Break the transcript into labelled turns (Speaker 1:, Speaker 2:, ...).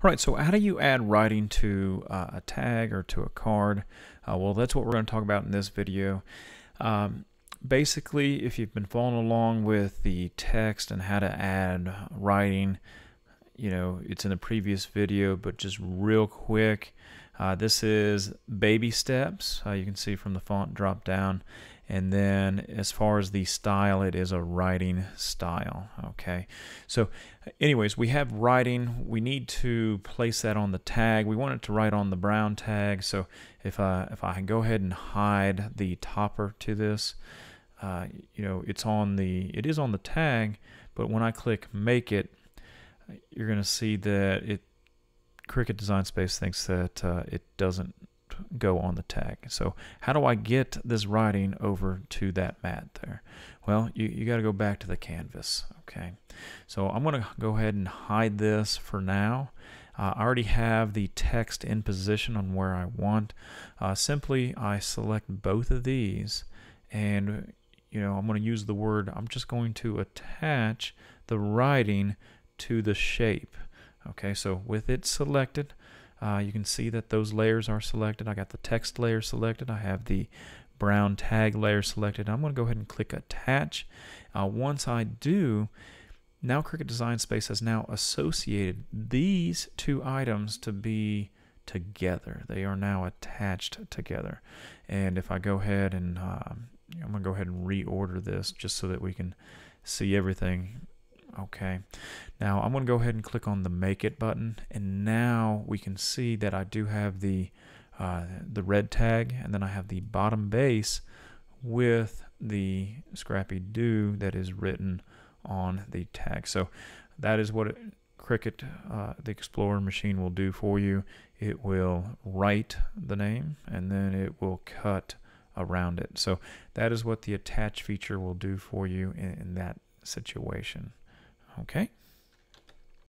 Speaker 1: All right, so how do you add writing to a tag or to a card? Well, that's what we're going to talk about in this video. Basically, if you've been following along with the text and how to add writing, it's in the previous video, but just real quick, this is baby steps. You can see from the font drop down. And then as far as the style, it is a writing style. Okay. So anyways, we have writing. We need to place that on the tag. We want it to write on the brown tag. So if I go ahead and hide the topper to this, it is on the tag, but when I click make it, you're going to see that Cricut Design Space thinks that it doesn't go on the tag. So how do I get this writing over to that mat there? Well, you got to go back to the canvas. Okay, so I'm going to go ahead and hide this for now. I already have the text in position on where I want. Simply I select both of these, and I'm going to use the word, I'm just going to attach the writing to the shape. Okay, so with it selected, you can see that those layers are selected. I got the text layer selected. I have the brown tag layer selected. I'm going to go ahead and click attach. Once I do, now Cricut Design Space has now associated these two items to be together. They are now attached together. And if I go ahead and I'm going to go ahead and reorder this just so that we can see everything. Okay, now I'm going to go ahead and click on the Make It button, and now we can see that I do have the red tag, and then I have the bottom base with the Scrappy Doo that is written on the tag. So that is what Cricut, the Explorer machine, will do for you. It will write the name, and then it will cut around it. So that is what the attach feature will do for you in that situation. Okay.